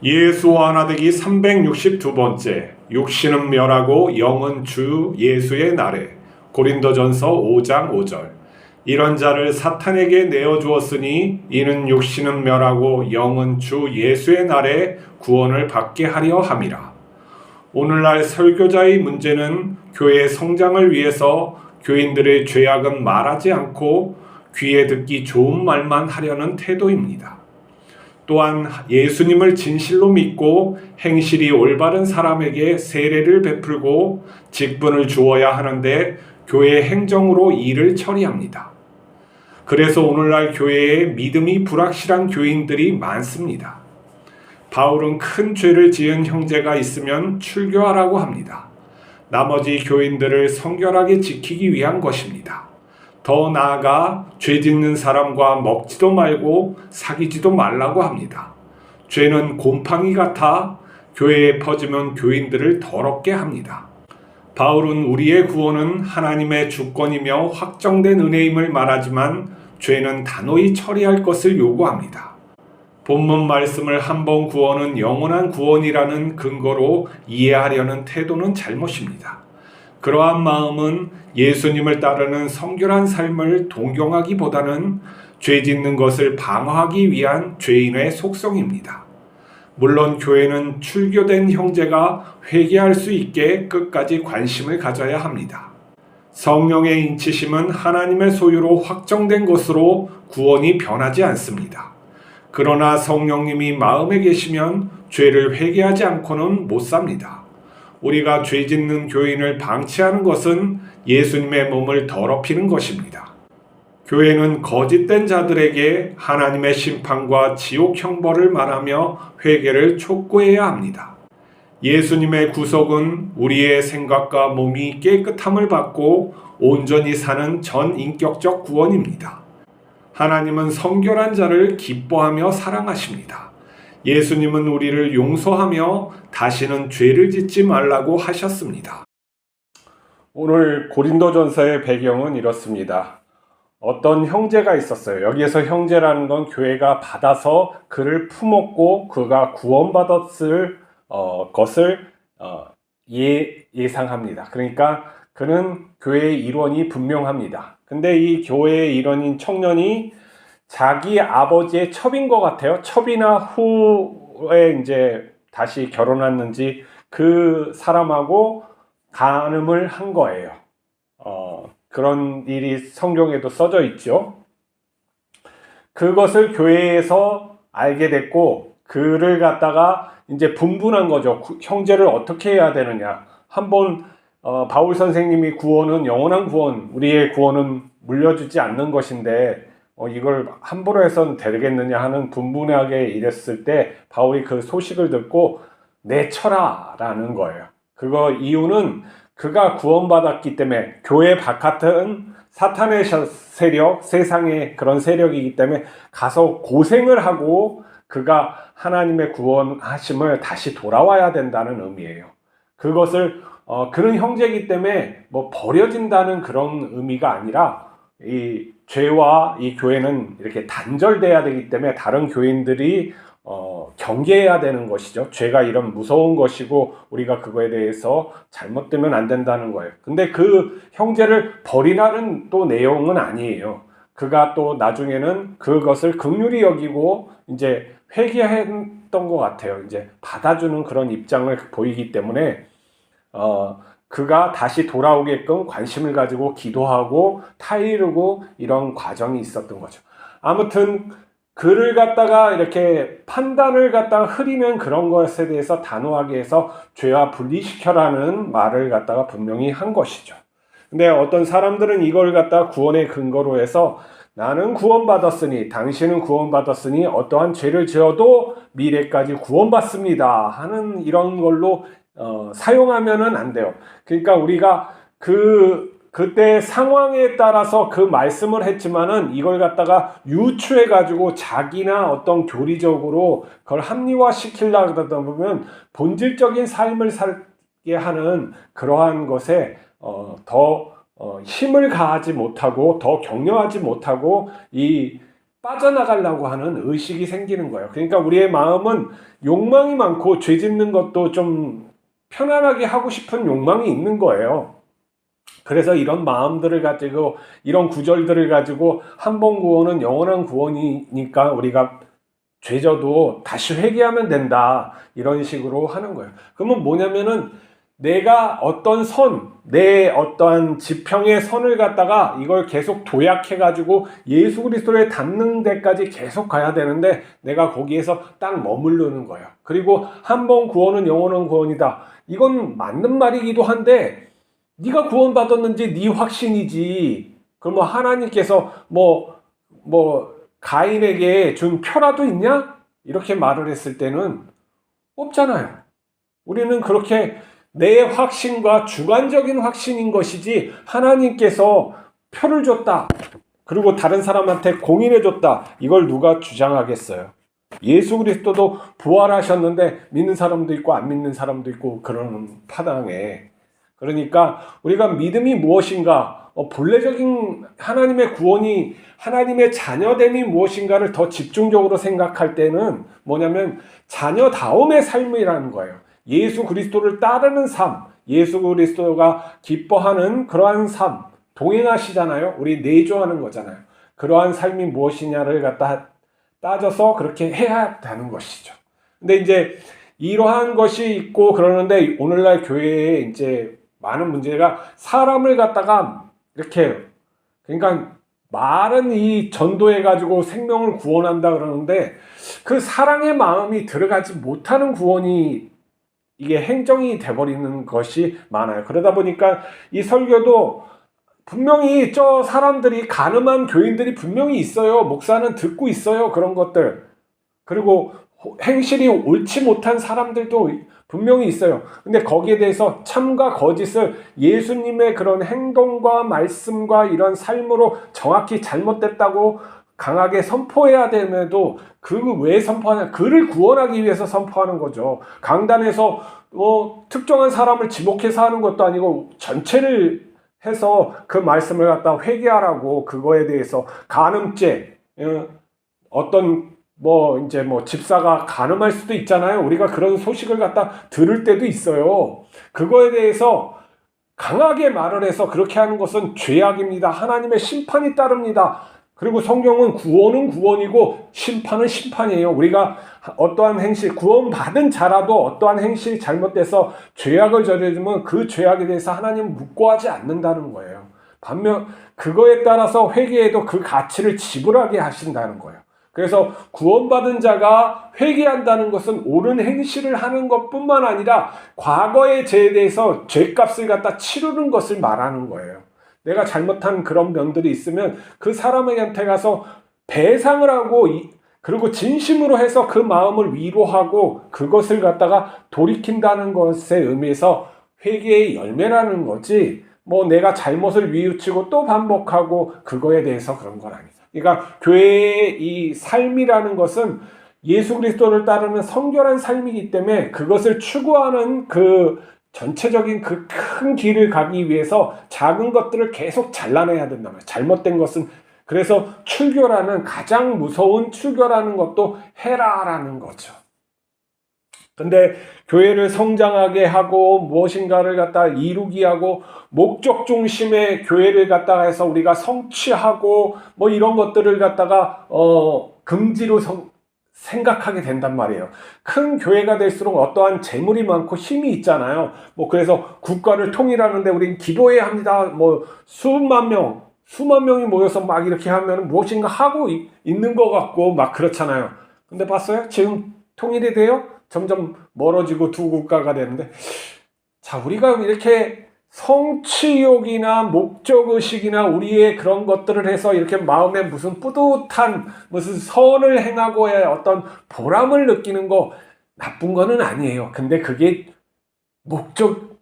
예수와 하나되기 362번째 육신은 멸하고 영은 주 예수의 날에 고린도전서 5장 5절. 이런 자를 사탄에게 내어주었으니 이는 육신은 멸하고 영은 주 예수의 날에 구원을 받게 하려 함이라. 오늘날 설교자의 문제는 교회의 성장을 위해서 교인들의 죄악은 말하지 않고 귀에 듣기 좋은 말만 하려는 태도입니다. 또한 예수님을 진실로 믿고 행실이 올바른 사람에게 세례를 베풀고 직분을 주어야 하는데 교회 행정으로 일을 처리합니다. 그래서 오늘날 교회에 믿음이 불확실한 교인들이 많습니다. 바울은 큰 죄를 지은 형제가 있으면 출교하라고 합니다. 나머지 교인들을 성결하게 지키기 위한 것입니다. 더 나아가 죄 짓는 사람과 먹지도 말고 사귀지도 말라고 합니다. 죄는 곰팡이 같아 교회에 퍼지면 교인들을 더럽게 합니다. 바울은 우리의 구원은 하나님의 주권이며 확정된 은혜임을 말하지만 죄는 단호히 처리할 것을 요구합니다. 본문 말씀을 한 번 구원은 영원한 구원이라는 근거로 이해하려는 태도는 잘못입니다. 그러한 마음은 예수님을 따르는 성결한 삶을 동경하기보다는 죄 짓는 것을 방어하기 위한 죄인의 속성입니다. 물론 교회는 출교된 형제가 회개할 수 있게 끝까지 관심을 가져야 합니다. 성령의 인치심은 하나님의 소유로 확정된 것으로 구원이 변하지 않습니다. 그러나 성령님이 마음에 계시면 죄를 회개하지 않고는 못 삽니다. 우리가 죄 짓는 교인을 방치하는 것은 예수님의 몸을 더럽히는 것입니다. 교회는 거짓된 자들에게 하나님의 심판과 지옥 형벌을 말하며 회개를 촉구해야 합니다. 예수님의 구속은 우리의 생각과 몸이 깨끗함을 받고 온전히 사는 전인격적 구원입니다. 하나님은 성결한 자를 기뻐하며 사랑하십니다. 예수님은 우리를 용서하며 다시는 죄를 짓지 말라고 하셨습니다. 오늘 고린도전서의 배경은 이렇습니다. 어떤 형제가 있었어요. 여기에서 형제라는 건 교회가 받아서 그를 품었고 그가 구원받았을 것을 예상합니다. 그러니까 그는 교회의 일원이 분명합니다. 근데 이 교회의 일원인 청년이 자기 아버지의 첩인 것 같아요. 첩이나 후에 이제 다시 결혼했는지 그 사람하고 간음을 한 거예요. 그런 일이 성경에도 써져 있죠. 그것을 교회에서 알게 됐고 그를 갖다가 이제 분분한 거죠. 형제를 어떻게 해야 되느냐. 한번 바울 선생님이 구원은 영원한 구원, 우리의 구원은 물려주지 않는 것인데 이걸 함부로 해서는 되겠느냐 하는 분분하게 이랬을 때 바울이 그 소식을 듣고 내쳐라라는 거예요. 그거 이유는 그가 구원받았기 때문에 교회 바깥은 사탄의 세력, 세상의 그런 세력이기 때문에 가서 고생을 하고 그가 하나님의 구원하심을 다시 돌아와야 된다는 의미예요. 그것을 그런 형제이기 때문에 뭐 버려진다는 그런 의미가 아니라 이 죄와 이 교회는 이렇게 단절돼야 되기 때문에 다른 교인들이 경계해야 되는 것이죠. 죄가 이런 무서운 것이고 우리가 그거에 대해서 잘못되면 안 된다는 거예요. 근데 그 형제를 버리라는 또 내용은 아니에요. 그가 또 나중에는 그것을 긍휼히 여기고 이제 회개했던 것 같아요. 이제 받아주는 그런 입장을 보이기 때문에 그가 다시 돌아오게끔 관심을 가지고 기도하고 타이르고 이런 과정이 있었던 거죠. 아무튼 그를 갖다가 이렇게 판단을 갖다가 흐리는 그런 것에 대해서 단호하게 해서 죄와 분리시켜라는 말을 갖다가 분명히 한 것이죠. 근데 어떤 사람들은 이걸 갖다가 구원의 근거로 해서 나는 구원받았으니 당신은 구원받았으니 어떠한 죄를 지어도 미래까지 구원받습니다 하는 이런 걸로 사용하면은 안 돼요. 그러니까 우리가 그때 상황에 따라서 그 말씀을 했지만은 이걸 갖다가 유추해 가지고 자기나 어떤 교리적으로 그걸 합리화시키려고 하다 보면 본질적인 삶을 살게 하는 그러한 것에 더 힘을 가하지 못하고 더 격려하지 못하고 이 빠져나가려고 하는 의식이 생기는 거예요. 그러니까 우리의 마음은 욕망이 많고 죄 짓는 것도 좀 편안하게 하고 싶은 욕망이 있는 거예요. 그래서 이런 마음들을 가지고 이런 구절들을 가지고 한 번 구원은 영원한 구원이니까 우리가 죄져도 다시 회개하면 된다, 이런 식으로 하는 거예요. 그러면 뭐냐면은 내가 어떤 내 어떠한 지평의 선을 갖다가 이걸 계속 도약해 가지고 예수 그리스도에 닿는 데까지 계속 가야 되는데 내가 거기에서 딱 머무르는 거예요. 그리고 한 번 구원은 영원한 구원이다, 이건 맞는 말이기도 한데 네가 구원받았는지 네 확신이지. 그러면 하나님께서 가인에게 준 표라도 있냐? 이렇게 말을 했을 때는 없잖아요. 우리는 그렇게 내 확신과 주관적인 확신인 것이지 하나님께서 표를 줬다, 그리고 다른 사람한테 공인해 줬다, 이걸 누가 주장하겠어요? 예수 그리스도도 부활하셨는데 믿는 사람도 있고 안 믿는 사람도 있고 그러는 파당에, 그러니까 우리가 믿음이 무엇인가, 본래적인 하나님의 구원이, 하나님의 자녀됨이 무엇인가를 더 집중적으로 생각할 때는 뭐냐면 자녀다움의 삶이라는 거예요. 예수 그리스도를 따르는 삶, 예수 그리스도가 기뻐하는 그러한 삶, 동행하시잖아요. 우리 내조하는 거잖아요. 그러한 삶이 무엇이냐를 갖다 따져서 그렇게 해야 되는 것이죠. 근데 이제 이러한 것이 있고 그러는데 오늘날 교회에 이제 많은 문제가 사람을 갖다가 이렇게, 그러니까 말은 이 전도해 가지고 생명을 구원한다 그러는데 그 사랑의 마음이 들어가지 못하는 구원이, 이게 행정이 돼버리는 것이 많아요. 그러다 보니까 이 설교도 분명히 저 사람들이, 가늠한 교인들이 분명히 있어요. 목사는 듣고 있어요, 그런 것들. 그리고 행실이 옳지 못한 사람들도 분명히 있어요. 근데 거기에 대해서 참과 거짓을 예수님의 그런 행동과 말씀과 이런 삶으로 정확히 잘못됐다고 강하게 선포해야 됨에도 그 왜 선포하냐? 그를 구원하기 위해서 선포하는 거죠. 강단에서 특정한 사람을 지목해서 하는 것도 아니고 전체를 해서 그 말씀을 갖다 회개하라고, 그거에 대해서 간음죄, 어떤 집사가 간음할 수도 있잖아요. 우리가 그런 소식을 갖다 들을 때도 있어요. 그거에 대해서 강하게 말을 해서 그렇게 하는 것은 죄악입니다. 하나님의 심판이 따릅니다. 그리고 성경은 구원은 구원이고 심판은 심판이에요. 우리가 어떠한 행실, 구원받은 자라도 어떠한 행실이 잘못돼서 죄악을 저지르면 그 죄악에 대해서 하나님은 묵고하지 않는다는 거예요. 반면 그거에 따라서 회개해도 그 가치를 지불하게 하신다는 거예요. 그래서 구원받은 자가 회개한다는 것은 옳은 행실을 하는 것뿐만 아니라 과거의 죄에 대해서 죄값을 갖다 치르는 것을 말하는 거예요. 내가 잘못한 그런 면들이 있으면 그 사람에게 가서 배상을 하고, 그리고 진심으로 해서 그 마음을 위로하고 그것을 갖다가 돌이킨다는 것에 의미에서 회개의 열매라는 거지, 내가 잘못을 뉘우치고 또 반복하고 그거에 대해서 그런 건 아니다. 그러니까 교회의 이 삶이라는 것은 예수 그리스도를 따르는 성결한 삶이기 때문에 그것을 추구하는 그 전체적인 그 큰 길을 가기 위해서 작은 것들을 계속 잘라내야 된단 말이에요. 잘못된 것은, 그래서 출교라는, 가장 무서운 출교라는 것도 해라라는 거죠. 근데 교회를 성장하게 하고 무엇인가를 갖다 이루기 하고 목적 중심의 교회를 갖다가 해서 우리가 성취하고 이런 것들을 갖다가 금지로 생각하게 된단 말이에요. 큰 교회가 될수록 어떠한 재물이 많고 힘이 있잖아요. 그래서 국가를 통일하는데 우리는 기도해야 합니다. 수만 명이 모여서 막 이렇게 하면 무엇인가 하고 있는 것 같고 막 그렇잖아요. 근데 봤어요? 지금 통일이 돼요? 점점 멀어지고 두 국가가 되는데, 자, 우리가 이렇게 성취욕이나 목적의식이나 우리의 그런 것들을 해서 이렇게 마음에 무슨 뿌듯한, 무슨 선을 행하고의 어떤 보람을 느끼는 거 나쁜 거는 아니에요. 근데 그게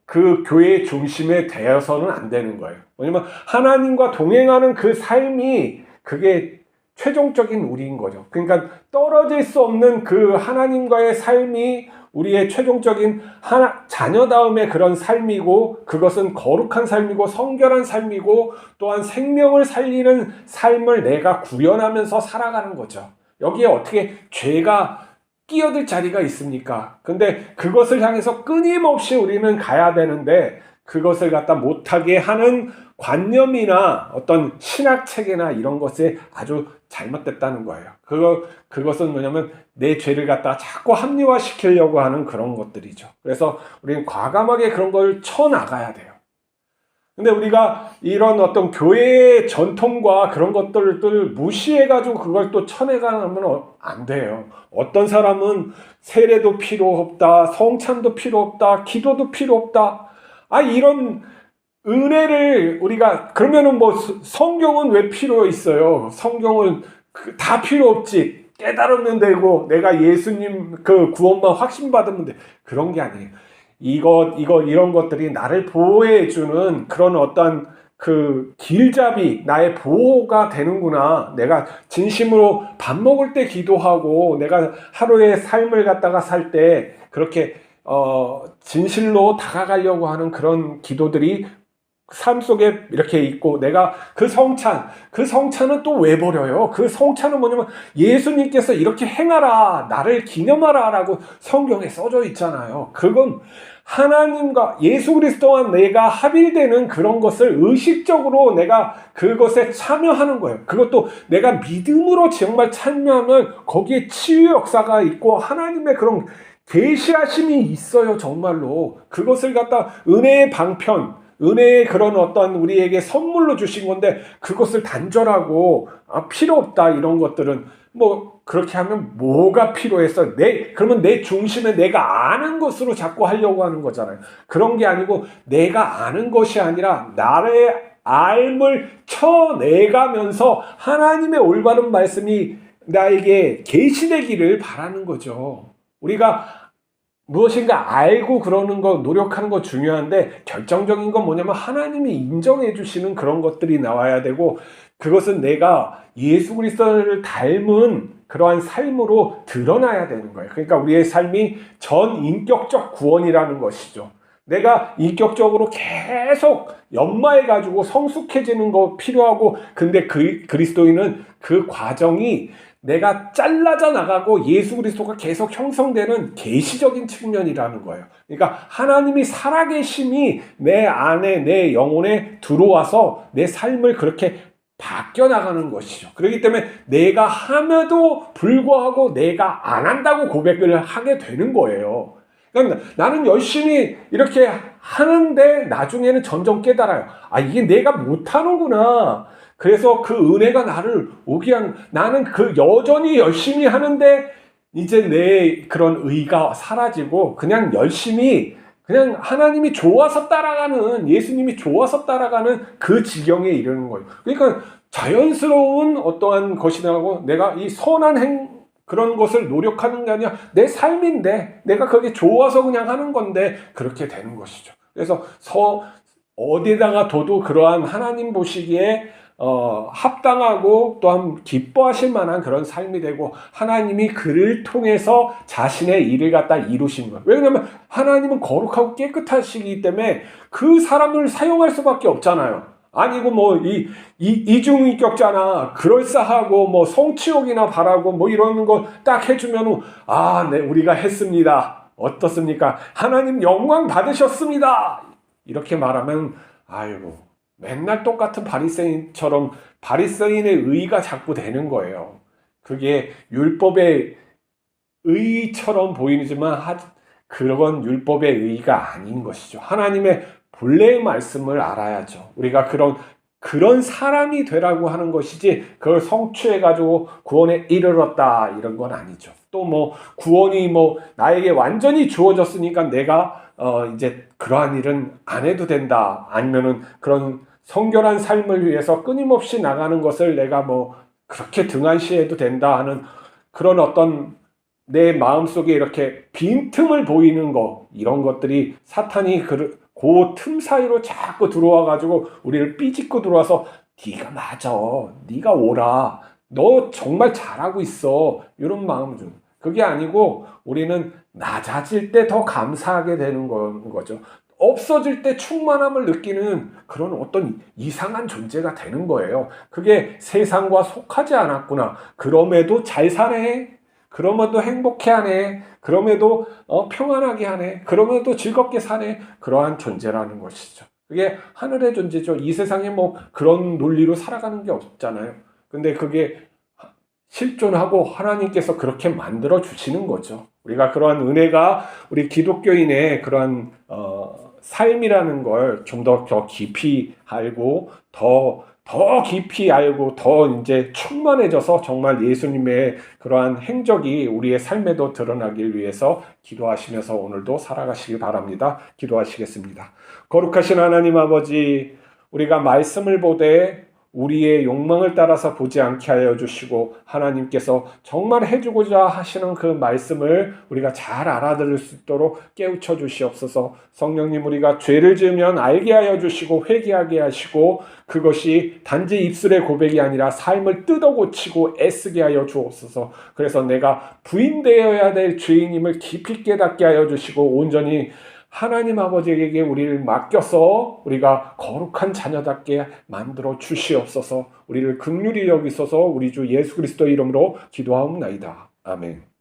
그 교회의 중심에 되어서는 안 되는 거예요. 왜냐면 하나님과 동행하는 그 삶이 그게 최종적인 우리인 거죠. 그러니까 떨어질 수 없는 그 하나님과의 삶이 우리의 최종적인 자녀다움의 그런 삶이고, 그것은 거룩한 삶이고 성결한 삶이고 또한 생명을 살리는 삶을 내가 구현하면서 살아가는 거죠. 여기에 어떻게 죄가 끼어들 자리가 있습니까? 근데 그것을 향해서 끊임없이 우리는 가야 되는데, 그것을 갖다 못하게 하는 관념이나 어떤 신학체계나 이런 것에 아주 잘못됐다는 거예요. 그것은 뭐냐면 내 죄를 갖다가 자꾸 합리화시키려고 하는 그런 것들이죠. 그래서 우리는 과감하게 그런 걸 쳐나가야 돼요. 근데 우리가 이런 어떤 교회의 전통과 그런 것들을 무시해가지고 그걸 또 쳐내가면 안 돼요. 어떤 사람은 세례도 필요 없다, 성찬도 필요 없다, 기도도 필요 없다. 이런 은혜를 우리가, 그러면은 뭐 성경은 왜 필요 있어요? 성경은 다 필요 없지. 깨달으면 되고 내가 예수님 그 구원만 확신받으면 돼. 그런 게 아니에요. 이런 것들이 나를 보호해주는 그런 어떤 그 길잡이, 나의 보호가 되는구나. 내가 진심으로 밥 먹을 때 기도하고, 내가 하루의 삶을 갖다가 살 때 그렇게 진실로 다가가려고 하는 그런 기도들이 삶 속에 이렇게 있고, 내가 그 성찬은 또 왜 버려요? 그 성찬은 뭐냐면 예수님께서 이렇게 행하라, 나를 기념하라 라고 성경에 써져 있잖아요. 그건 하나님과 예수 그리스도와 내가 합일되는 그런 것을 의식적으로 내가 그것에 참여하는 거예요. 그것도 내가 믿음으로 정말 참여하면 거기에 치유 역사가 있고 하나님의 그런 계시하심이 있어요. 정말로 그것을 갖다 은혜의 방편, 은혜의 그런 어떤 우리에게 선물로 주신 건데, 그것을 단절하고 필요 없다 이런 것들은 뭐 그렇게 하면 뭐가 필요했어? 그러면 내 중심에 내가 아는 것으로 자꾸 하려고 하는 거잖아요. 그런 게 아니고 내가 아는 것이 아니라 나의 알을 쳐내가면서 하나님의 올바른 말씀이 나에게 계시되기를 바라는 거죠. 우리가 무엇인가 알고 그러는 거, 노력하는 거 중요한데, 결정적인 건 뭐냐면 하나님이 인정해 주시는 그런 것들이 나와야 되고, 그것은 내가 예수 그리스도를 닮은 그러한 삶으로 드러나야 되는 거예요. 그러니까 우리의 삶이 전인격적 구원이라는 것이죠. 내가 인격적으로 계속 연마해가지고 성숙해지는 거 필요하고, 근데 그리스도인은 그 과정이 내가 잘라져 나가고 예수 그리스도가 계속 형성되는 계시적인 측면이라는 거예요. 그러니까 하나님이 살아계심이 내 안에, 내 영혼에 들어와서 내 삶을 그렇게 바뀌어 나가는 것이죠. 그렇기 때문에 내가 함에도 불구하고 내가 안 한다고 고백을 하게 되는 거예요. 그러니까 나는 열심히 이렇게 하는데 나중에는 점점 깨달아요. 이게 내가 못하는구나. 그래서 그 은혜가 나를 오게 하는, 나는 그 여전히 열심히 하는데 이제 내 그런 의가 사라지고 그냥 열심히 그냥 하나님이 좋아서 따라가는, 예수님이 좋아서 따라가는 그 지경에 이르는 거예요. 그러니까 자연스러운 어떠한 것이 나고, 내가 이 선한 그런 것을 노력하는 게 아니라 내 삶인데 내가 그게 좋아서 그냥 하는 건데 그렇게 되는 것이죠. 그래서 어디다가 둬도 그러한 하나님 보시기에 합당하고 또한 기뻐하실 만한 그런 삶이 되고, 하나님이 그를 통해서 자신의 일을 갖다 이루신 거예요. 왜냐하면 하나님은 거룩하고 깨끗하시기 때문에 그 사람을 사용할 수밖에 없잖아요. 아니고 뭐 이중인격자나 그럴싸하고 뭐 성취욕이나 바라고 뭐 이러는 거 딱 해주면 네, 우리가 했습니다. 어떻습니까? 하나님 영광 받으셨습니다. 이렇게 말하면 아이고, 맨날 똑같은 바리새인처럼 바리새인의 의가 자꾸 되는 거예요. 그게 율법의 의처럼 보이지만 그건 율법의 의가 아닌 것이죠. 하나님의 본래의 말씀을 알아야죠. 우리가 그런 사람이 되라고 하는 것이지, 그걸 성취해가지고 구원에 이르렀다 이런 건 아니죠. 또 뭐 구원이 뭐 나에게 완전히 주어졌으니까 내가 이제 그러한 일은 안 해도 된다, 아니면은 그런 성결한 삶을 위해서 끊임없이 나가는 것을 내가 뭐 그렇게 등한시해도 된다 하는 그런 어떤 내 마음속에 이렇게 빈틈을 보이는 거, 이런 것들이 사탄이 그 틈 사이로 자꾸 들어와 가지고 우리를 삐짓고 들어와서 네가 맞아, 네가 오라, 너 정말 잘하고 있어, 이런 마음을 좀. 그게 아니고 우리는 낮아질 때 더 감사하게 되는 거죠. 없어질 때 충만함을 느끼는 그런 어떤 이상한 존재가 되는 거예요. 그게 세상과 속하지 않았구나. 그럼에도 잘 사네. 그럼에도 행복해하네. 그럼에도 평안하게 하네. 그럼에도 즐겁게 사네. 그러한 존재라는 것이죠. 그게 하늘의 존재죠. 이 세상에 뭐 그런 논리로 살아가는 게 없잖아요. 근데 그게 실존하고 하나님께서 그렇게 만들어 주시는 거죠. 우리가 그러한 은혜가 우리 기독교인의 그러한 삶이라는 걸 좀 더 깊이 알고 더 깊이 알고 더 이제 충만해져서 정말 예수님의 그러한 행적이 우리의 삶에도 드러나길 위해서 기도하시면서 오늘도 살아가시길 바랍니다. 기도하시겠습니다. 거룩하신 하나님 아버지, 우리가 말씀을 보되 우리의 욕망을 따라서 보지 않게 하여 주시고 하나님께서 정말 해주고자 하시는 그 말씀을 우리가 잘 알아들을 수 있도록 깨우쳐 주시옵소서. 성령님, 우리가 죄를 지으면 알게 하여 주시고 회개하게 하시고 그것이 단지 입술의 고백이 아니라 삶을 뜯어 고치고 애쓰게 하여 주옵소서. 그래서 내가 부인되어야 될 죄인임을 깊이 깨닫게 하여 주시고 온전히 하나님 아버지에게 우리를 맡겨서 우리가 거룩한 자녀답게 만들어 주시옵소서. 우리를 긍휼히 여기소서. 우리 주 예수 그리스도의 이름으로 기도하옵나이다. 아멘.